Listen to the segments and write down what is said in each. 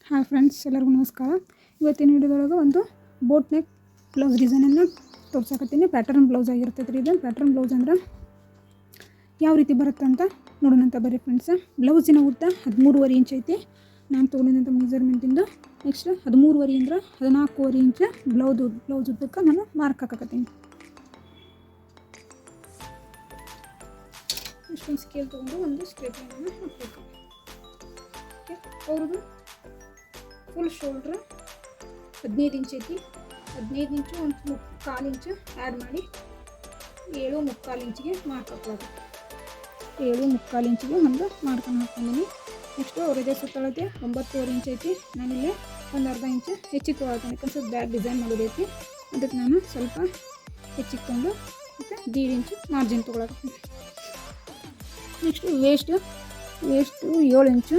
Hi friends, ಎಲ್ಲರಿಗೂ ನಮಸ್ಕಾರ. ಇವತ್ತಿನ ವಿಡಿಯೋದೊಳಗೆ ಒಂದು ಬೋಟ್ ನೆಕ್ ಬ್ಲೌಸ್ ಡಿಸೈನನ್ನು ತೋರ್ಸಕತ್ತೀನಿ. ಪ್ಯಾಟರ್ನ್ ಬ್ಲೌಸ್ ಆಗಿರ್ತೈತೆ ರೀ. ಇದು ಪ್ಯಾಟರ್ನ್ ಬ್ಲೌಸ್ ಅಂದ್ರೆ ಯಾವ ರೀತಿ ಬರುತ್ತೆ ಅಂತ ನೋಡೋಣಂತ ಬರ್ರಿ ಫ್ರೆಂಡ್ಸ್. ಬ್ಲೌಸಿನ ಉದ್ದ 13.5 ಇಂಚ್ ಐತಿ. ನಾನು ತೊಗೊಂಡಿದ್ದಂಥ ಮೆಜರ್ಮೆಂಟಿಂದು. ನೆಕ್ಸ್ಟ್ 13.5 ಅಂದ್ರೆ 14.5 ಇಂಚ್ ಬ್ಲೌಸ್ ಉದ್ದಕ್ಕೆ ನಾನು ಮಾರ್ಕ್ ಹಾಕಕತ್ತೀನಿ. ಇಷ್ಟೊಂದು ಸ್ಕೇಲ್ ತೊಗೊಂಡು ಒಂದು ಸ್ಟ್ರೇಟ್ ಲೈನನ್ನು ಹಾಕಬೇಕು. ಅವ್ರದ್ದು ಫುಲ್ ಶೋಲ್ಡ್ರ್ 15 ಇಂಚ್ ಐತಿ. 15 ಇಂಚು ಒಂದು 3/4 ಇಂಚು ಆ್ಯಡ್ ಮಾಡಿ 7.75 ಇಂಚಿಗೆ ಮಾರ್ಕ್ ಹಾಕೋದು. 7.75 ಇಂಚಿಗೆ ಒಂದು ಮಾರ್ಕನ್ನು ಹಾಕ್ಕೊಂಡಿನಿ. ನೆಕ್ಸ್ಟು ಅವ್ರದೇ ಸುತ್ತಳತೆ 9.25 ಇಂಚ್ ಐತಿ. ನಾನಿಲ್ಲಿ ಒಂದು ಅರ್ಧ ಇಂಚು ಹೆಚ್ಚಿಗೆ ತೊಗೊಳ್ತೀನಿ. ಯಾಕಂದ್ರೆ ಸ್ವಲ್ಪ ಬ್ಯಾಕ್ ಡಿಸೈನ್ ಮಾಡೋದೈತಿ. ಅದಕ್ಕೆ ನಾನು ಸ್ವಲ್ಪ ಹೆಚ್ಚಿಗೆ ತೊಗೊಂಡು ಮತ್ತು 1.5 ಇಂಚು ಮಾರ್ಜಿನ್ ತೊಗೊಳಕತ್ತೀನಿ. ನೆಕ್ಸ್ಟು ವೇಸ್ಟು 7 ಇಂಚು,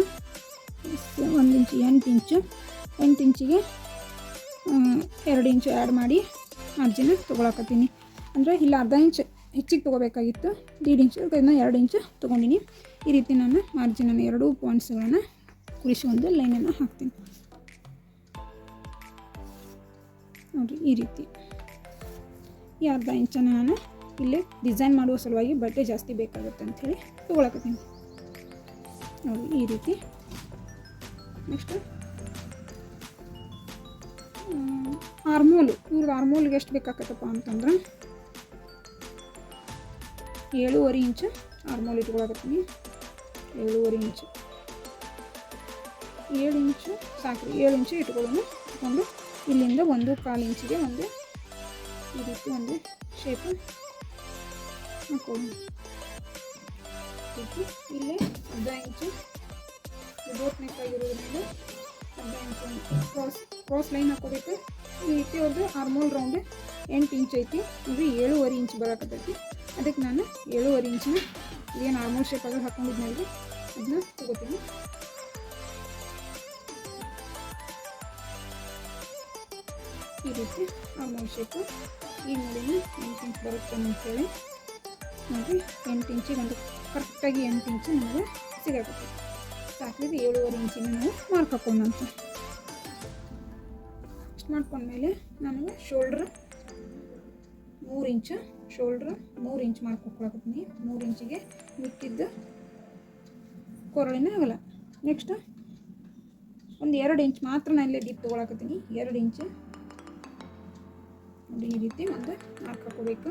1 ಇಂಚು 8 ಇಂಚು, 8 ಇಂಚಿಗೆ 2 ಇಂಚು ಆ್ಯಡ್ ಮಾಡಿ ಮಾರ್ಜಿನ ತೊಗೊಳಕತ್ತೀನಿ. ಅಂದರೆ ಇಲ್ಲ ಅರ್ಧ ಇಂಚ್ ಹೆಚ್ಚಿಗೆ ತೊಗೋಬೇಕಾಗಿತ್ತು. 1.5 ಇಂಚು ಅದನ್ನು 2 ಇಂಚು ತೊಗೊಂಡಿನಿ. ಈ ರೀತಿ ನಾನು ಮಾರ್ಜಿನನ್ನು 2 ಪಾಯಿಂಟ್ಸ್ಗಳನ್ನು ಕುಡಿಸಿ ಒಂದು ಲೈನನ್ನು ಹಾಕ್ತೀನಿ ನೋಡಿರಿ. ಈ ರೀತಿ ಈ ಅರ್ಧ ಇಂಚನ್ನು ನಾನು ಇಲ್ಲಿ ಡಿಸೈನ್ ಮಾಡುವ ಸಲುವಾಗಿ ಬಟ್ಟೆ ಜಾಸ್ತಿ ಬೇಕಾಗುತ್ತೆ ಅಂಥೇಳಿ ತೊಗೊಳಕತ್ತೀನಿ ನೋಡಿ, ಈ ರೀತಿ. ನೆಕ್ಸ್ಟು ಆರ್ಮೋಲ್ಗೆ ಎಷ್ಟು ಬೇಕಾಗತ್ತಪ್ಪ ಅಂತಂದ್ರೆ 7.5 ಇಂಚು ಆರ್ಮೋಲ್ ಇಟ್ಕೊಳಕತ್ತೀನಿ. 7.5 ಇಂಚು 7 ಇಂಚು ಸಾಕು. 7 ಇಂಚು ಇಟ್ಕೊಂಡು ಇಲ್ಲಿಂದ 1/4 ಇಂಚಿಗೆ ಒಂದು ಈ ರೀತಿ ಒಂದು ಶೇಪ್ ಹಾಕೊಳ್ಳಿ. ಇಲ್ಲಿ ಅರ್ಧ ಇಂಚು ಬೋಟ್ ನೆಕ್ ಆಗಿರೋದ್ರಿಂದ ಅರ್ಧ ಇಂಚು ಕ್ರಾಸ್ ಲೈನ್ ಹಾಕೋಬೇಕು. ಈ ರೀತಿ ಅವ್ರದ್ದು ಆರ್ಮೋಲ್ ರೌಂಡ್ 8 ಇಂಚ್ ಐತಿ. ಅಂದರೆ 7.5 ಇಂಚ್ ಬರೋಕತ್ತೈತಿ. ಅದಕ್ಕೆ ನಾನು 7.5 ಇಂಚಿನ ಏನು ಆರ್ಮೋಲ್ ಶೇಪ್ ಆಗಿ ಹಾಕೊಂಡಿದ್ನಲ್ಲಿ ಅದನ್ನ ತಗೋತೀನಿ. ಈ ರೀತಿ ಆರ್ಮೋಲ್ ಶೇಪು ಈ ನೋಡಿನ 8 ಇಂಚ್ ಬರುತ್ತೆ ಅಂತೇಳಿ ನೋಡಿ. 8 ಇಂಚಿಗೆ ಒಂದು ಕರೆಕ್ಟಾಗಿ 8 ಇಂಚು ನಮಗೆ ಸಿಗಬೇಕು. ಸಾಕಿದ್ರೆ 7.5 ಇಂಚಿನ ನಾವು ಮಾರ್ಕ್ ಹಾಕೊಂಡಂತ ಇಷ್ಟು ಮಾಡ್ಕೊಂಡ್ಮೇಲೆ ನನಗೆ ಶೋಲ್ಡ್ರ್ 3 ಇಂಚ್ ಮಾರ್ಕ್ ಹಾಕೊಳಕತ್ತೀನಿ. 3 ಇಂಚಿಗೆ ಮಿಕ್ಕಿದ್ದು ಕೊರಳಿನ ಆಗಲ್ಲ. ನೆಕ್ಸ್ಟ್ ಒಂದು 2 ಇಂಚ್ ಮಾತ್ರ ನಾನು ಇಲ್ಲೇ ಡೀಪ್ ತೊಗೊಳಕತ್ತೀನಿ. 2 ಇಂಚು ನೋಡಿ ಈ ರೀತಿ ಒಂದು ಮಾರ್ಕ್ ಹಾಕೋಬೇಕು.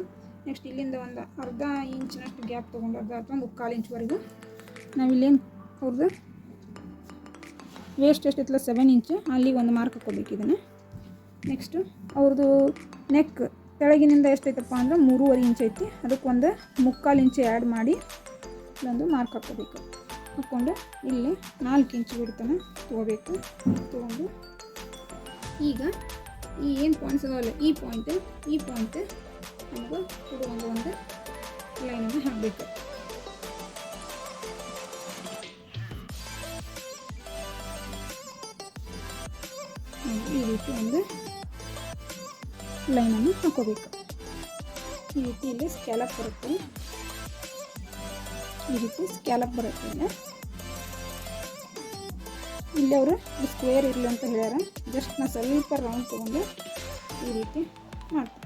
ನೆಕ್ಸ್ಟ್ ಇಲ್ಲಿಂದ ಒಂದು ಅರ್ಧ ಇಂಚಿನಷ್ಟು ಗ್ಯಾಪ್ ತೊಗೊಂಡು ಅಥವಾ 1/4 ಇಂಚ್ವರೆಗೂ ನಾವಿಲ್ಲೇನು ಅವ್ರದ್ದು ವೇಸ್ಟ್ ಎಷ್ಟೈತಲ್ಲ 7 ಇಂಚು ಅಲ್ಲಿಗೆ ಒಂದು ಮಾರ್ಕ್ ಹಾಕೋಬೇಕು ಇದನ್ನು. ನೆಕ್ಸ್ಟು ಅವ್ರದ್ದು ನೆಕ್ ತೆಳಗಿನಿಂದ ಎಷ್ಟೈತಪ್ಪ ಅಂದ್ರೆ 3.5 ಇಂಚ್ ಐತಿ. ಅದಕ್ಕೆ ಒಂದು 3/4 ಇಂಚು ಆ್ಯಡ್ ಮಾಡಿ ಇಲ್ಲೊಂದು ಮಾರ್ಕ್ ಹಾಕೋಬೇಕು. ಹಾಕ್ಕೊಂಡು ಇಲ್ಲಿ 4 ಇಂಚು ಬಿಡ್ತಾನೆ ತೊಗೋಬೇಕು. ತೊಗೊಂಡು ಈಗ ಈ ಏನು ಪಾಯಿಂಟ್ಸ್ ಅದಾವಲ್ಲ ಈ ಪಾಯಿಂಟ್ ನಮಗೆ ಕೊಡುವಂಥ ಒಂದು ಲೈನನ್ನು ಹಾಕಬೇಕು. ಈ ರೀತಿ ಒಂದು ಲೈನನ್ನು ಹಾಕೋಬೇಕು. ಈ ರೀತಿ ಇಲ್ಲಿ ಸ್ಕ್ಯಾಲಪ್ ಬರುತ್ತೆ. ಈ ರೀತಿ ಸ್ಕ್ಯಾಲಪ್ ಬರುತ್ತೆ. ಇಲ್ಲಿ ಅವರು ಸ್ಕ್ವೇರ್ ಇರಲಿ ಅಂತ ಹೇಳ್ಯಾರ. ಜಸ್ಟ್ ನಾನು ಸ್ವಲ್ಪ ರೌಂಡ್ ತೊಗೊಂಡು ಈ ರೀತಿ ಮಾಡ್ತೀನಿ.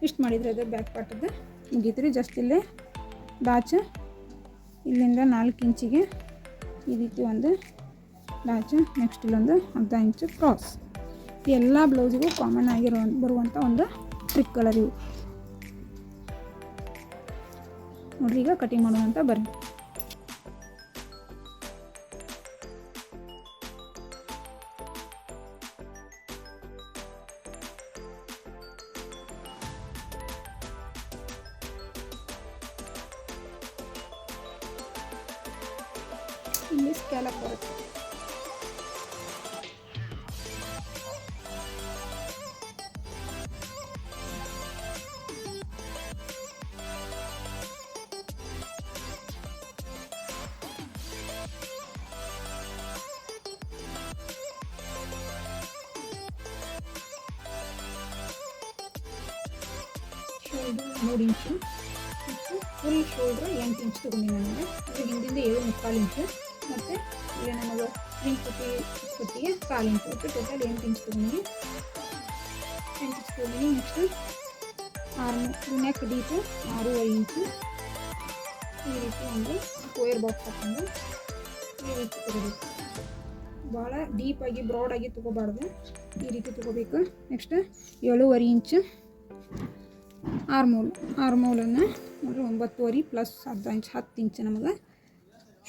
ಇಷ್ಟು ಮಾಡಿದರೆ ಅದು ಬ್ಯಾಕ್ ಪಾರ್ಟದ್ದು ಮುಗೀತು ರೀ. ಜಸ್ಟ್ ಇಲ್ಲೇ ಡಾಚ್ ಇಲ್ಲಿಂದ 4 ಇಂಚಿಗೆ ಈ ರೀತಿ ಒಂದು ಡಾಚ್. ನೆಕ್ಸ್ಟ್ ಇಲ್ಲೊಂದು ಅರ್ಧ ಇಂಚು ಕ್ರಾಸ್. ಎಲ್ಲ ಬ್ಲೌಸಿಗೂ ಕಾಮನ್ ಬರುವಂಥ ಒಂದು ಟ್ರಿಕ್ ಕಲರ್ ಇವು ನೋಡ್ರಿ. ಈಗ ಕಟಿಂಗ್ ಮಾಡುವಂಥ ಬರ್ರಿ. ಇಲ್ಲಿ ಸ್ಕ್ಯಾಲಪ್ ಬರುತ್ತೆ. ಶೋಲ್ಡ್ರ್ 3 ಇಂಚು, ಫುಲ್ ಶೋಲ್ಡ್ರ್ 8 ಇಂಚ್ ತೊಗೊಂಡಿನಿ. ನನಗೆ ಅದ್ರ ಹಿಂದಿಂದ 7.25 ಇಂಚು ಮತ್ತು ಇಲ್ಲಿ ನಮಗೆ ಸ್ಪ್ರಿಂಗ್ ಕುತ್ತಿಗೆ 1/4 ಇಂಚ್ ಒಟ್ಟು ಟೋಟಲ್ 8 ಇಂಚ್ ತೊಗೊಂಡಿನಿ. 8 ಇಂಚ್ ತೊಗೊಂಡಿನಿ. ನೆಕ್ಸ್ಟ್ ನೆಕ್ ಡೀಪು 6.5 ಇಂಚು. ಈ ರೀತಿ ಒಂದು ಸ್ಕ್ವೇರ್ ಬಾಕ್ಸ್ ಹಾಕೊಂಡು ಈ ರೀತಿ ತಗೋಬೇಕು. ಭಾಳ ಡೀಪಾಗಿ ಬ್ರಾಡಾಗಿ ತೊಗೋಬಾರ್ದು, ಈ ರೀತಿ ತೊಗೋಬೇಕು. ನೆಕ್ಸ್ಟ್ 7.5 ಇಂಚು ಆರ್ಮೋಲನ್ನು ನೋಡಿರಿ 9.5 ಪ್ಲಸ್ ಅರ್ಧ ಇಂಚ್ 10 ಇಂಚು ನಮಗೆ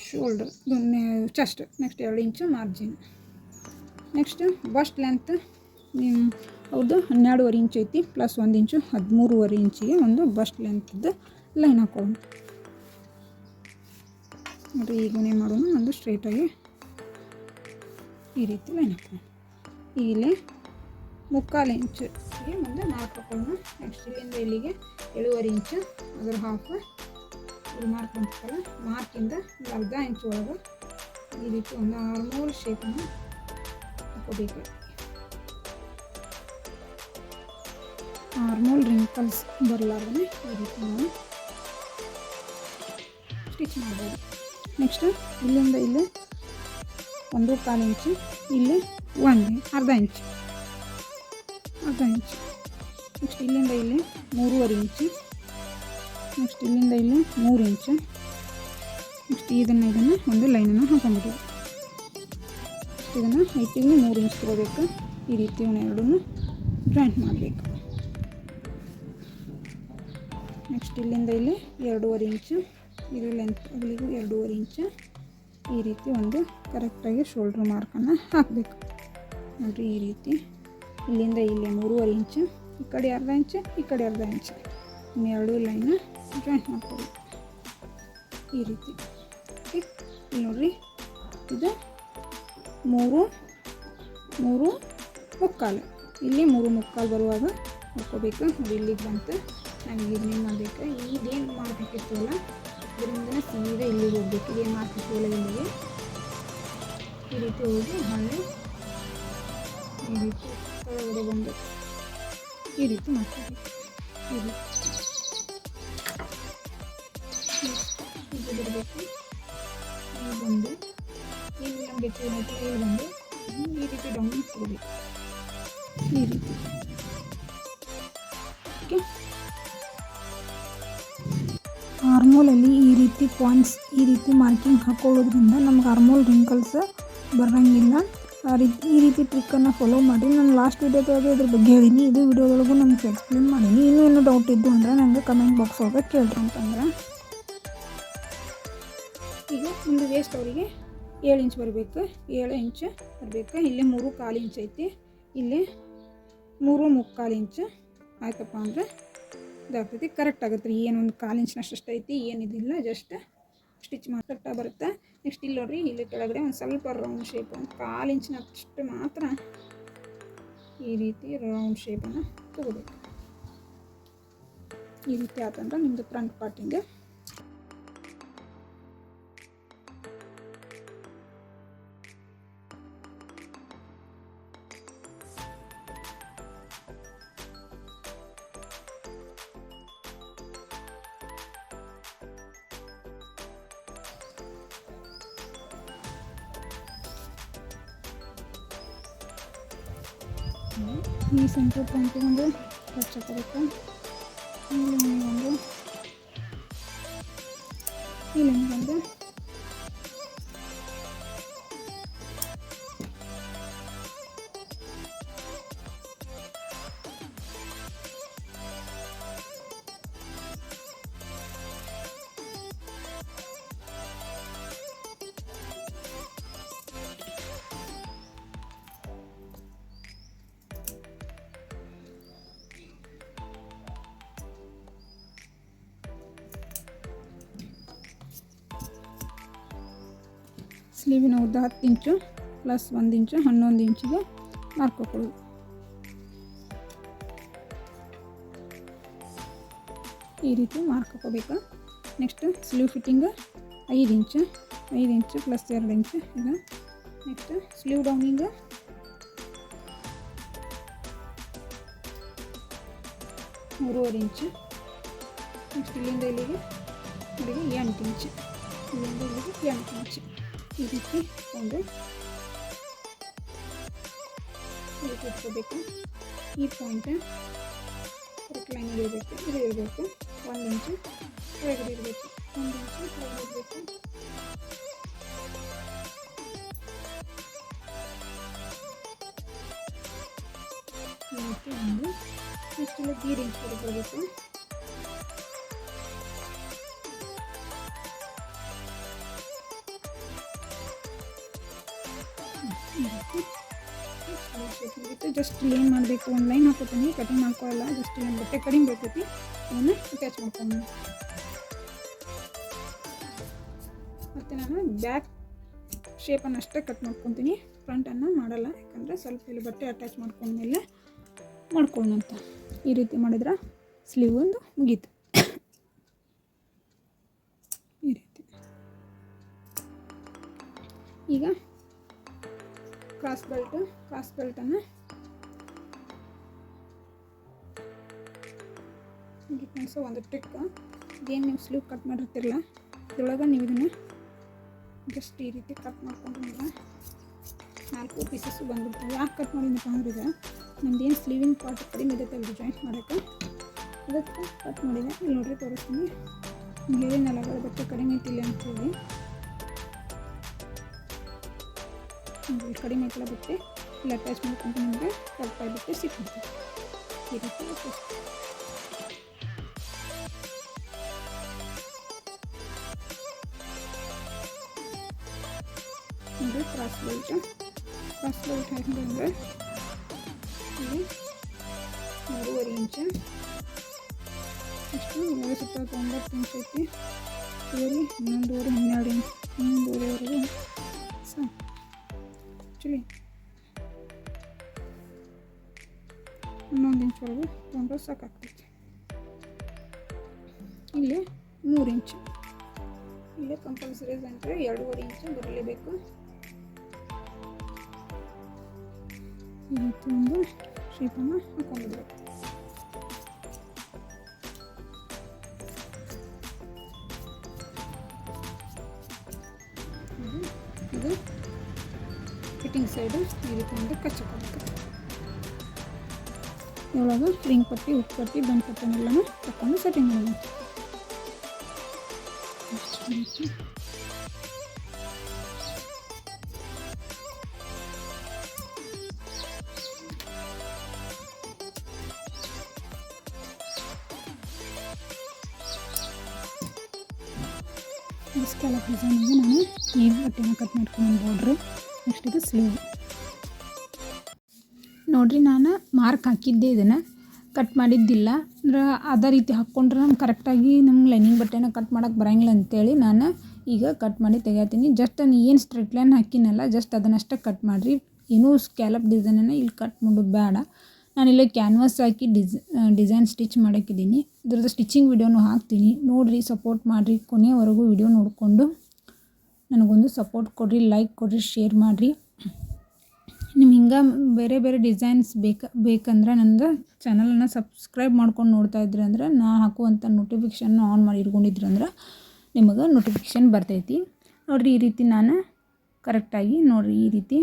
ಶೋಲ್ಡರ್ ಚೆಸ್ಟ್. ನೆಕ್ಸ್ಟ್ 2 ಇಂಚು ಮಾರ್ಜಿನ್. ನೆಕ್ಸ್ಟ್ ಬಸ್ಟ್ ಲೆಂತ್ ಅವ್ರದ್ದು 12.5 ಇಂಚ್ ಐತಿ ಪ್ಲಸ್ 1 ಇಂಚು 13.5 ಇಂಚಿಗೆ ಒಂದು ಬಸ್ಟ್ ಲೆಂತ್ದು ಲೈನ್ ಹಾಕೊಳ್ಳೋಣ. ನೋಡಿರಿ ಈಗನೇ ಮಾಡೋಣ. ಒಂದು ಸ್ಟ್ರೈಟಾಗಿ ಈ ರೀತಿ ಲೈನ್ ಹಾಕೋಣ. ಇಲ್ಲಿ 3/4 ಇಂಚಿಗೆ ಒಂದು ಮಾರ್ಕ್ ಹಾಕೊಳ್ಳೋಣ. ನೆಕ್ಸ್ಟ್ ಇಲ್ಲಿಂದ ಇಲ್ಲಿಗೆ 7.5 ಇಂಚು ಅದರ ಹಾಫ್ ಇಲ್ಲಿ ಮಾರ್ಕ್ ಮಾಡ್ತೀವಲ್ಲ, ಮಾರ್ಕಿಂದ ಒಂದು ಅರ್ಧ ಇಂಚ್ ಒಳಗೆ ಈ ರೀತಿ ಒಂದು ಆರ್ಮೋಲ್ ಶೇಪನ್ನು ಹಾಕೋಬೇಕು. ಆರ್ಮೋಲ್ ರಿಂಕಲ್ಸ್ ಬರಲಾರ್ದೇ ಈ ರೀತಿ ನಾವು ಸ್ಟಿಚ್ ಮಾಡ್ಬೋದು. ನೆಕ್ಸ್ಟ್ ಇಲ್ಲಿಂದ ಇಲ್ಲಿ 1/4 ಇಂಚು, ಇಲ್ಲಿ ಅರ್ಧ ಇಂಚು. ನೆಕ್ಸ್ಟ್ ಇಲ್ಲಿಂದ ಇಲ್ಲಿ 3.5 ಇಂಚು. ನೆಕ್ಸ್ಟ್ ಇಲ್ಲಿಂದ ಇಲ್ಲಿ 3 ಇಂಚು. ನೆಕ್ಸ್ಟ್ ಇದನ್ನು ಒಂದು ಲೈನನ್ನು ಹಾಕೊಂಡ್ಬಿಟ್ಟು ಇದನ್ನು ಹೈಟಿಗೆ 3 ಇಂಚ್ ತಗೋಬೇಕು. ಈ ರೀತಿ ಎರಡನ್ನೂ ಜಾಯಿಂಟ್ ಮಾಡಬೇಕು. ನೆಕ್ಸ್ಟ್ ಇಲ್ಲಿಂದ ಇಲ್ಲಿ 2.5 ಇಂಚು, ಇದು ಲೆಂತ್ ಅಲ್ಲಿಗೂ 2.5 ಇಂಚು. ಈ ರೀತಿ ಒಂದು ಕರೆಕ್ಟಾಗಿ ಶೋಲ್ಡ್ರ್ ಮಾರ್ಕನ್ನು ಹಾಕಬೇಕು. ನೋಡಿರಿ ಈ ರೀತಿ ಇಲ್ಲಿಂದ ಇಲ್ಲಿ 3.5 ಇಂಚು, ಈ ಕಡೆ ಅರ್ಧ ಇಂಚು, ಈ ಕಡೆ ಅರ್ಧ ಇಂಚು, ಇನ್ನೆರಡು ಲೈನ ಜಾಯಿಂಟ್ ಮಾಡ್ಕೋಬೇಕು ಈ ರೀತಿ. ಇಲ್ಲಿ ನೋಡಿರಿ ಇದು 3.75 ಇಲ್ಲಿ 3.75 ಬರುವಾಗ ಹಾಕ್ಕೋಬೇಕು. ನೋಡಿ ಇಲ್ಲಿಗೆ ಬಂತು. ನಮಗೆ ಇದನ್ನೇನು ಮಾಡಬೇಕು, ಇದೇನು ಮಾಡಬೇಕಿರ್ತವಲ್ಲ ಇದರಿಂದನೇ ಸೀದಾ ಇಲ್ಲಿಗೆ ಹೋಗ್ಬೇಕು. ಇದೇನು ಮಾಡ್ತಿರ್ತೀವಲ್ಲ ಇಲ್ಲಿಗೆ ಈ ರೀತಿ ಹೋಗಿ ಹಳ್ಳಿ ಈ ರೀತಿ ಒಳಗಡೆ ಬಂದು ಈ ರೀತಿ ಮಾಡ್ಕೋಬೇಕು. ಈ ರೀತಿ ಇದು ಬಿಡಬೇಕು. ಇಲ್ಲಿ ಬಂದು ಇಲ್ಲಿ ನಮಗೆ ಇಲ್ಲಿ ಬಂದು ಈ ರೀತಿ ಡೌನ್ ಕೊಡಬೇಕು. ಈ ರೀತಿ ಓಕೆ. ಆರ್ಮೋಲಲ್ಲಿ ಈ ರೀತಿ ಪಾಯಿಂಟ್ಸ್ ಈ ರೀತಿ ಮಾರ್ಕಿಂಗ್ ಹಾಕೊಳ್ಳೋದ್ರಿಂದ ನಮ್ಗೆ ಆರ್ಮೋಲ್ ರಿಂಕಲ್ಸ್ ಬರೋಂಗಿಲ್ಲ. ಈ ರೀತಿ ಟ್ರಿಕ್ಕನ್ನು ಫಾಲೋ ಮಾಡಿ. ನಾನು ಲಾಸ್ಟ್ ವಿಡಿಯೋದಾಗ ಇದ್ರ ಬಗ್ಗೆ ಹೇಳೀನಿ, ಇದು ವಿಡಿಯೋದೊಳಗೂ ನಮ್ಗೆ ಎಕ್ಸ್ಪ್ಲೇನ್ ಮಾಡೀನಿ. ಇನ್ನೂ ಏನೋ ಡೌಟ್ ಇದ್ದು ಅಂದರೆ ನನಗೆ ಕಮೆಂಟ್ ಬಾಕ್ಸ್ ಒಳಗೆ ಕೇಳ್ರಿ ಅಂತಂದ್ರೆ. ಈಗ ಒಂದು ವೇಸ್ಟ್ ಅವರಿಗೆ 7 ಇಂಚ್ ಬರಬೇಕು. 7 ಇಂಚ್ ಬರಬೇಕು. ಇಲ್ಲಿ 3.25 ಇಂಚ್ ಐತಿ, ಇಲ್ಲಿ 3.75 ಇಂಚ್ ಆಯ್ತಪ್ಪ ಅಂದರೆ ಇದಾಗ್ತೈತಿ. ಕರೆಕ್ಟ್ ಆಗುತ್ತೆ ರೀ. ಏನೊಂದು 1/4 ಇಂಚ್ನಷ್ಟು ಐತಿ, ಏನಿದಿಲ್ಲ, ಜಸ್ಟ್ ಸ್ಟಿಚ್ ಕರೆಕ್ಟಾಗಿ ಬರುತ್ತೆ. ನೆಕ್ಸ್ಟ್ ಇಲ್ಲಿ ನೋಡಿರಿ, ಇಲ್ಲಿ ಕೆಳಗಡೆ ಒಂದು ಸ್ವಲ್ಪ ರೌಂಡ್ ಶೇಪ್, ಒಂದು 1/4 ಇಂಚಿನಷ್ಟು ಮಾತ್ರ ಈ ರೀತಿ ರೌಂಡ್ ಶೇಪನ್ನು ತಗೋಬೇಕು. ಈ ರೀತಿ ಆತಂದ್ರೆ ನಿಮ್ಮದು ಫ್ರಂಟ್ ಪಾರ್ಟಿಂಗೆ ಈ ಸೆಂಟ್ರ್ ಪಾಯಿಂಟಿಗೆ ಒಂದು ಟಚ್ ಹಾಕೋಬೇಕು. ಇಲ್ಲಿ ಒಂದು ಸ್ಲೀವಿನ ಉದ್ದ 10 ಇಂಚು ಪ್ಲಸ್ 1 ಇಂಚು 11 ಇಂಚಿಗೆ ಮಾರ್ಕ್ ಹಾಕೊಳ್ಳೋದು. ಈ ರೀತಿ ಮಾರ್ಕ್ ಹಾಕೋಬೇಕು. ನೆಕ್ಸ್ಟ್ ಸ್ಲೀವ್ ಫಿಟ್ಟಿಂಗ್ 5 ಇಂಚು ಪ್ಲಸ್ 2 ಇಂಚು ಇದು. ನೆಕ್ಸ್ಟ್ ಸ್ಲೀವ್ ಡೌನಿಂಗ್ 3.5 ಇಂಚು. ನೆಕ್ಸ್ಟ್ ಇಲ್ಲಿಂದ ಇಲ್ಲಿಗೆ 8 ಇಂಚು, ಇಲ್ಲಿಂದ ಇಲ್ಲಿಗೆ 8 ಇಂಚು. ಈ ರೀತಿ ಒಂದು ಇಟ್ಕೋಬೇಕು. ಈ ಪಾಯಿಂಟ್ ಕರೆಕ್ಟ್ ಲೈನ್ ಇರಬೇಕು, ಇದು ಇರಬೇಕು. 1 ಇಂಚು ಕೆಳಗಡೆ ಇರಬೇಕು, 1 ಇಂಚು ಕೆಳಗಡೆ ಇರಬೇಕು. ಈ ರೀತಿ ಒಂದು ಇಷ್ಟೆಲ್ಲ ಬೀರಿಂಗ್ ಬರಬೇಕು. ಜಸ್ಟ್ ಏನು ಮಾಡಬೇಕು, ಒಂದು ಲೈನ್ ಹಾಕೋತೀನಿ, ಕಟಿಂಗ್ ಮಾಡ್ಕೊಳ್ಳಲ್ಲ. ಜಸ್ಟ್ ಏನು ಬಟ್ಟೆ ಕಡಿಮೆ ಬರ್ತೈತಿ, ಅದನ್ನು ಅಟ್ಯಾಚ್ ಮಾಡ್ಕೊಂಡು ಮತ್ತು ನಾನು ಬ್ಯಾಕ್ ಶೇಪನ್ನು ಅಷ್ಟೇ ಕಟ್ ಮಾಡ್ಕೊತೀನಿ, ಫ್ರಂಟನ್ನು ಮಾಡಲ್ಲ. ಯಾಕಂದರೆ ಸ್ವಲ್ಪ ಇಲ್ಲಿ ಬಟ್ಟೆ ಅಟ್ಯಾಚ್ ಮಾಡ್ಕೊಂಡ್ಮೇಲೆ ಮಾಡ್ಕೊಳ್ಳೋಣಂತ. ಈ ರೀತಿ ಮಾಡಿದ್ರೆ ಸ್ಲೀವ್ ಒಂದು ಮುಗೀತು. ಈ ರೀತಿ ಈಗ ಕ್ರಾಸ್ ಬೆಲ್ಟನ್ನು ಒಂದು ಟ್ರಿಕ್. ಏನು ನೀವು ಸ್ಲೀವ್ ಕಟ್ ಮಾಡಿರ್ತಿರಲ್ಲ, ಇದ್ರೊಳಗೆ ನೀವು ಇದನ್ನು ಜಸ್ಟ್ ಈ ರೀತಿ ಕಟ್ ಮಾಡ್ಕೊಂಡ್ರೆ 4 ಪೀಸಸ್ಸು ಬಂದ್ಬಿಡ್ತವೆ. ಯಾಕೆ ಕಟ್ ಮಾಡಿದ್ನಪ್ಪ ಅಂದ್ರೆ ನಮ್ದು ಏನು ಸ್ಲೀವಿನ ಪಾರ್ಟ್ ಕಡಿಮೆ ಇದೆ ಅಲ್ರಿ ಜಾಯಿಂಟ್ ಮಾಡೋಕ್ಕೆ, ಅದಕ್ಕೆ ಕಟ್ ಮಾಡಿದೆ. ಇಲ್ಲಿ ನೋಡ್ರಿ ತೋರಿಸ್ತೀನಿ. ಹೇಳಿನಲ್ಲ ಬಟ್ಟೆ ಕಡಿಮೆ ಐತಿಲ್ಲ ಅಂತೇಳಿ, ಕಡಿಮೆ ಐತಲ್ಲ ಬಟ್ಟೆ ಇಲ್ಲಿ ಅಟ್ಯಾಚ್ ಮಾಡ್ಕೊಂಡು ನಿಮಗೆ ಕಟ್ ಬಟ್ಟೆ ಸಿಕ್ಕಿದೆ. ಈ ರೀತಿ ನೋಡಿ. ಕ್ರಾಸ್ ಬೆಲ್ಟ್ ಹಾಕಿದ್ರೆ ಇಲ್ಲಿ 3.5 ಇಂಚು ಇಷ್ಟು 9 ಇಂಚ್ ಐತಿ. ಇದರಲ್ಲಿ 11.5 ಇಂಚ್ 11.5ವರೆಗೂ ಸಾಕು. ಆ್ಯಕ್ಚುಲಿ 11 ಇಂಚ್ವರೆಗೂ ತೊಗೊಂಡ್ರೆ ಸಾಕಾಗ್ತೈತಿ. ಇಲ್ಲಿ 3 ಇಂಚು, ಇಲ್ಲೇ ಕಂಪಲ್ಸರಿ ಅಂದರೆ 2.5 ಇಂಚು ಬರಲೇಬೇಕು. ಈ ರೀತಿ ಒಂದು ಶೇಪನ್ನು ಹಾಕೊಂಡಿರ್ಬೇಕು. ಇದು ಫಿಟ್ಟಿಂಗ್ ಸೈಡು ಈ ರೀತಿ ಒಂದು ಕಚ್ಚಬೇಕು. ಇವಾಗ ರಿಂಗ್ ಪಟ್ಟಿ, ಉಪ್ಪು ಪಟ್ಟಿ, ಬಂದ್ ಪಟ್ಟಿನೆಲ್ಲನೂ ತಗೊಂಡು ಸೆಟ್ಟಿಂಗ್ ಮಾಡೋಣ. ಸ್ಕ್ಯಾಲಪ್ ಡಿಸೈನಿಗೆ ನಾನು ಈ ಬಟ್ಟೆನ ಕಟ್ ಮಾಡ್ಕೊಂಡು ಬಾರ್ಡ್ರು. ನೆಕ್ಸ್ಟ್ ಇದು ಸ್ಲೀವ್ ನೋಡಿರಿ. ನಾನು ಮಾರ್ಕ್ ಹಾಕಿದ್ದೆ, ಇದನ್ನು ಕಟ್ ಮಾಡಿದ್ದಿಲ್ಲ. ಅಂದ್ರೆ ಅದೇ ರೀತಿ ಹಾಕ್ಕೊಂಡ್ರೆ ನಮ್ಗೆ ಕರೆಕ್ಟಾಗಿ ನಮ್ಗೆ ಲೈನಿಂಗ್ ಬಟ್ಟೆನ ಕಟ್ ಮಾಡೋಕ್ಕೆ ಬರೋಂಗಿಲ್ಲ ಅಂತೇಳಿ ನಾನು ಈಗ ಕಟ್ ಮಾಡಿ ತೆಗಿತೀನಿ. ಜಸ್ಟ್ ನಾನು ಏನು ಸ್ಟ್ರೇಟ್ ಲೈನ್ ಹಾಕಿನಲ್ಲ, ಜಸ್ಟ್ ಅದನ್ನಷ್ಟೇ ಕಟ್ ಮಾಡಿರಿ. ಏನೂ ಸ್ಕ್ಯಾಲಪ್ ಡಿಸೈನನ್ನು ಇಲ್ಲಿ ಕಟ್ ಮಾಡೋದು ಬೇಡ. ನಾನಿಲ್ಲಿ ಕ್ಯಾನ್ವಾಸ್ ಹಾಕಿ ಡಿಸೈನ್ ಸ್ಟಿಚ್ ಮಾಡೋಕ್ಕಿದ್ದೀನಿ. ಇದ್ರದ್ದು ಸ್ಟಿಚಿಂಗ್ ವಿಡಿಯೋನು ಹಾಕ್ತೀನಿ, ನೋಡಿರಿ, ಸಪೋರ್ಟ್ ಮಾಡಿರಿ. ಕೊನೆಯವರೆಗೂ ವಿಡಿಯೋ ನೋಡಿಕೊಂಡು ನನಗೊಂದು ಸಪೋರ್ಟ್ ಕೊಡಿರಿ, ಲೈಕ್ ಕೊಡಿರಿ, ಶೇರ್ ಮಾಡಿರಿ. ನಿಮ್ಗೆ ಹಿಂಗೆ ಬೇರೆ ಬೇರೆ ಡಿಸೈನ್ಸ್ ಬೇಕಂದ್ರೆ ನಂದು ಚಾನಲನ್ನು ಸಬ್ಸ್ಕ್ರೈಬ್ ಮಾಡ್ಕೊಂಡು ನೋಡ್ತಾ ಇದ್ರಿ ಅಂದ್ರೆ, ನಾ ಹಾಕುವಂಥ ನೋಟಿಫಿಕೇಷನ್ನ ಆನ್ ಮಾಡಿ ಇಟ್ಕೊಂಡಿದ್ರಿ ಅಂದ್ರೆ ನಿಮಗೆ ನೋಟಿಫಿಕೇಷನ್ ಬರ್ತೈತಿ. ನೋಡಿರಿ, ಈ ರೀತಿ ನಾನು ಕರೆಕ್ಟಾಗಿ ನೋಡಿರಿ ಈ ರೀತಿ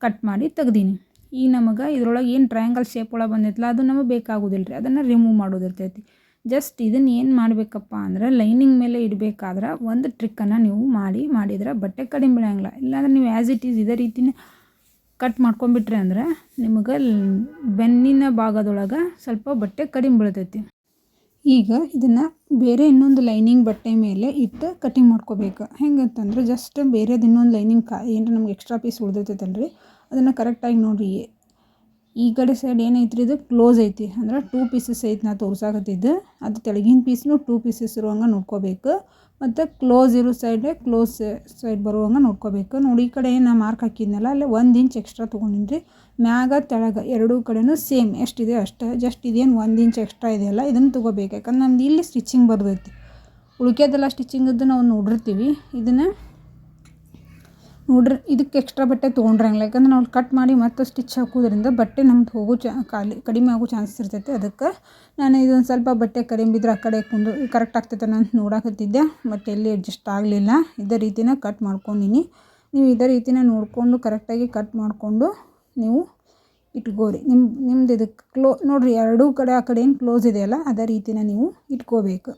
ಕಟ್ ಮಾಡಿ ತೆಗ್ದೀನಿ. ಈಗ ನಮಗೆ ಇದ್ರೊಳಗೆ ಏನು ಟ್ರಯಾಂಗಲ್ ಶೇಪ್ ಒಳಗೆ ಬಂದೈತಲ್ಲ, ಅದು ನಮಗೆ ಬೇಕಾಗೋದಿಲ್ಲ ರೀ, ಅದನ್ನು ರಿಮೂವ್ ಮಾಡೋದಿರ್ತೈತಿ. ಜಸ್ಟ್ ಇದನ್ನು ಏನು ಮಾಡಬೇಕಪ್ಪ ಅಂದ್ರೆ, ಲೈನಿಂಗ್ ಮೇಲೆ ಇಡಬೇಕಾದ್ರೆ ಒಂದು ಟ್ರಿಕ್ಕನ್ನು ನೀವು ಮಾಡಿದ್ರೆ ಬಟ್ಟೆ ಕಡಿಮೆ ಬೀಳಂಗಿಲ್ಲ. ಇಲ್ಲಾಂದ್ರೆ ನೀವು ಆ್ಯಸ್ ಇಟ್ ಈಸ್ ಇದೇ ರೀತಿನೇ ಕಟ್ ಮಾಡ್ಕೊಂಬಿಟ್ರಿ ಅಂದ್ರೆ ನಿಮಗೆ ಬೆನ್ನಿನ ಭಾಗದೊಳಗೆ ಸ್ವಲ್ಪ ಬಟ್ಟೆ ಕಡಿಮೆ ಬೀಳ್ತೈತಿ. ಈಗ ಇದನ್ನು ಬೇರೆ ಇನ್ನೊಂದು ಲೈನಿಂಗ್ ಬಟ್ಟೆ ಮೇಲೆ ಇಟ್ಟು ಕಟಿಂಗ್ ಮಾಡ್ಕೋಬೇಕು. ಹೆಂಗಂತಂದ್ರೆ ಜಸ್ಟ್ ಬೇರೆದು ಇನ್ನೊಂದು ಲೈನಿಂಗ್ ಏನರ ನಮ್ಗೆ ಎಕ್ಸ್ಟ್ರಾ ಪೀಸ್ ಉಳಿದೈತೈತಲ್ರಿ, ಅದನ್ನು ಕರೆಕ್ಟಾಗಿ ನೋಡಿರಿ. ಈ ಕಡೆ ಸೈಡ್ ಏನೈತ್ರಿ, ಇದು ಕ್ಲೋಸ್ ಐತಿ, ಅಂದ್ರೆ 2 ಪೀಸಸ್ ಐತಿ ನಾ ತೋರ್ಸಾಕತ್ತಿದ್ದು. ಅದು ತೆಳಗಿನ ಪೀಸ್ನು 2 ಪೀಸಸ್ ಇರುವಂಗೆ ನೋಡ್ಕೋಬೇಕು. ಮತ್ತು ಕ್ಲೋಸ್ ಇರೋ ಕ್ಲೋಸ್ ಸೈಡ್ ಬರುವಂಗೆ ನೋಡ್ಕೋಬೇಕು. ನೋಡಿ, ಈ ಕಡೆ ಏನು ಮಾರ್ಕ್ ಹಾಕಿದ್ನಲ್ಲ, ಅಲ್ಲಿ 1 ಇಂಚ್ ಎಕ್ಸ್ಟ್ರಾ ತೊಗೊಂಡಿನಿ. ಮ್ಯಾಗ ತೆಳಗೆ ಎರಡೂ ಕಡೆನೂ ಸೇಮ್ ಎಷ್ಟಿದೆ ಅಷ್ಟೇ. ಜಸ್ಟ್ ಇದೇನು 1 ಇಂಚ್ ಎಕ್ಸ್ಟ್ರಾ ಇದೆಯಲ್ಲ, ಇದನ್ನು ತೊಗೋಬೇಕು. ಯಾಕಂದ್ರೆ ನಮ್ದು ಇಲ್ಲಿ ಸ್ಟಿಚಿಂಗ್ ಬರ್ತೈತಿ, ಉಳ್ಕೆದೆಲ್ಲ ಸ್ಟಿಚಿಂಗದ್ದು ನಾವು ನೋಡಿರ್ತೀವಿ. ಇದನ್ನು ನೋಡ್ರಿ ಇದಕ್ಕೆ ಎಕ್ಸ್ಟ್ರಾ ಬಟ್ಟೆ ತೊಗೊಂಡ್ರಂಗಿಲ್ಲ, ಯಾಕಂದ್ರೆ ನಾವು ಕಟ್ ಮಾಡಿ ಮತ್ತೆ ಸ್ಟಿಚ್ ಹಾಕೋದ್ರಿಂದ ಬಟ್ಟೆ ನಮ್ದು ಹೋಗೋ ಕಡಿಮೆ ಆಗೋ ಚಾನ್ಸಸ್ ಇರ್ತೈತೆ. ಅದಕ್ಕೆ ನಾನು ಇದೊಂದು ಸ್ವಲ್ಪ ಬಟ್ಟೆ ಕಡಿಮೆ ಬಿದ್ದರೆ ಆ ಕಡೆ ಕರೆಕ್ಟ್ ಆಗ್ತೈತೆ ಅಂತ ನೋಡಕತ್ತಿದ್ದೆ, ಬಟ್ ಎಲ್ಲಿ ಅಡ್ಜಸ್ಟ್ ಆಗಲಿಲ್ಲ. ಇದೇ ರೀತಿನ ಕಟ್ ಮಾಡ್ಕೊಂಡಿನಿ. ನೀವು ಇದೇ ರೀತಿನ ನೋಡಿಕೊಂಡು ಕರೆಕ್ಟಾಗಿ ಕಟ್ ಮಾಡಿಕೊಂಡು ನೀವು ಇಟ್ಕೋರಿ. ನಿಮ್ದು ಇದಕ್ಕೆ ನೋಡಿರಿ, ಎರಡೂ ಕಡೆ ಆ ಕಡೆ ಏನು ಕ್ಲೋಸ್ ಇದೆಯಲ್ಲ ಅದೇ ರೀತಿನ ನೀವು ಇಟ್ಕೋಬೇಕು.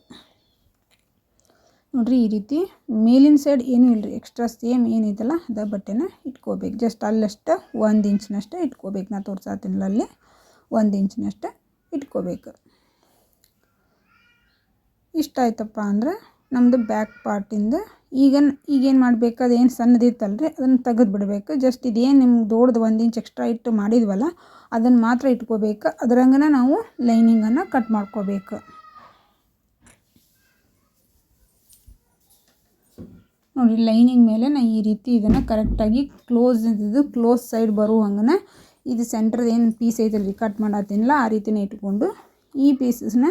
ನೋಡಿರಿ ಈ ರೀತಿ ಮೇಲಿನ ಸೈಡ್ ಏನೂ ಇಲ್ಲರಿ, ಎಕ್ಸ್ಟ್ರಾ ಸೇಮ್ ಏನಿದೆಯಲ್ಲ ಅದೇ ಬಟ್ಟೆನ ಇಟ್ಕೋಬೇಕು. ಜಸ್ಟ್ ಅಲ್ಲಷ್ಟು 1 ಇಂಚಿನಷ್ಟೇ ಇಟ್ಕೋಬೇಕು. ನಾನು ತೋರ್ಸಾತೀನಿಲ್ಲ, ಅಲ್ಲಿ 1 ಇಂಚಿನಷ್ಟೇ ಇಟ್ಕೋಬೇಕು. ಇಷ್ಟ ಆಯ್ತಪ್ಪ ಅಂದರೆ ನಮ್ಮದು ಬ್ಯಾಕ್ ಪಾರ್ಟಿಂದ ಈಗೇನು ಮಾಡಬೇಕು, ಅದೇನು ಸಣ್ಣದಿತ್ತಲ್ರಿ ಅದನ್ನು ತೆಗೆದು ಬಿಡಬೇಕು. ಜಸ್ಟ್ ಇದೇನು ನಿಮ್ಗೆ ದೊಡ್ಡದು 1 ಇಂಚ್ ಎಕ್ಸ್ಟ್ರಾ ಇಟ್ಟು ಮಾಡಿದ್ವಲ್ಲ ಅದನ್ನು ಮಾತ್ರ ಇಟ್ಕೋಬೇಕು. ಅದರಂಗನ ನಾವು ಲೈನಿಂಗನ್ನು ಕಟ್ ಮಾಡ್ಕೋಬೇಕು. ನೋಡಿ, ಲೈನಿಂಗ್ ಮೇಲೆ ನಾನು ಈ ರೀತಿ ಇದನ್ನು ಕರೆಕ್ಟಾಗಿ ಕ್ಲೋಸ್ ಸೈಡ್ ಬರೋ ಹಂಗನ ಇದು ಸೆಂಟ್ರದ ಏನು ಪೀಸ್ ಐತಲ್ರಿ ಕಟ್ ಮಾಡತ್ತೀನಲ್ಲ ಆ ರೀತಿನೇ ಇಟ್ಕೊಂಡು ಈ ಪೀಸಸ್ನ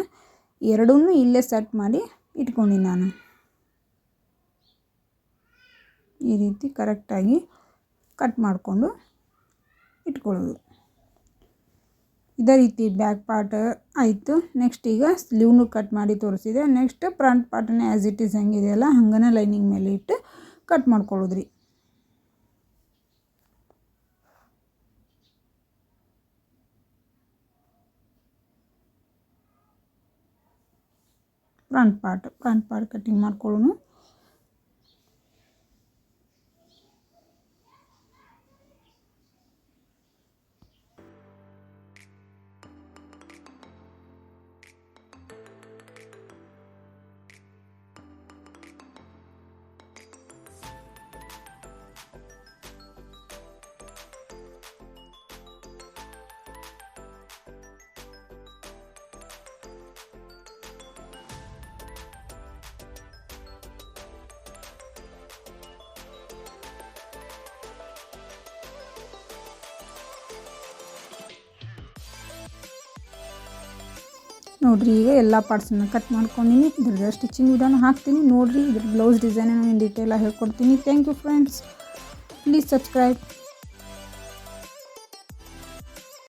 ಎರಡೂ ಇಲ್ಲೇ ಸೆಟ್ ಮಾಡಿ ಇಟ್ಕೊಂಡಿನಿ ನಾನು. ಈ ರೀತಿ ಕರೆಕ್ಟಾಗಿ ಕಟ್ ಮಾಡಿಕೊಂಡು ಇಟ್ಕೊಳ್ಳೋದು. ಇದೇ ರೀತಿ ಬ್ಯಾಕ್ ಪಾರ್ಟ್ ಆಯಿತು. ನೆಕ್ಸ್ಟ್ ಈಗ ಸ್ಲೀವ್ನು ಕಟ್ ಮಾಡಿ ತೋರಿಸಿದೆ. ನೆಕ್ಸ್ಟ್ ಫ್ರಂಟ್ ಪಾರ್ಟನ್ನೇ ಆ್ಯಸ್ ಇಟ್ ಈಸ್ ಹೆಂಗಿದೆಯಲ್ಲ ಹಂಗನೇ ಲೈನಿಂಗ್ ಮೇಲೆ ಇಟ್ಟು ಕಟ್ ಮಾಡ್ಕೊಳ್ಳೋದ್ರಿ. ಫ್ರಂಟ್ ಪಾರ್ಟ್ ಕಟ್ಟಿಂಗ್ ಮಾಡ್ಕೊಳ್ಳೋಣ. ನೋಡಿರಿ, ಈಗ ಎಲ್ಲ ಪಾರ್ಟ್ಸನ್ನು ಕಟ್ ಮಾಡ್ಕೊಂಡಿನಿ. ಇದ್ರದ್ದು ಸ್ಟಿಚಿಂಗ್ ವಿಡಿಯೋನ ಹಾಕ್ತೀನಿ ನೋಡಿರಿ. ಇದ್ರ ಬ್ಲೌಸ್ ಡಿಸೈನ್ ನಾನು ಡೀಟೇಲಾಗಿ ಹೇಳ್ಕೊಡ್ತೀನಿ. Thank you friends, please subscribe.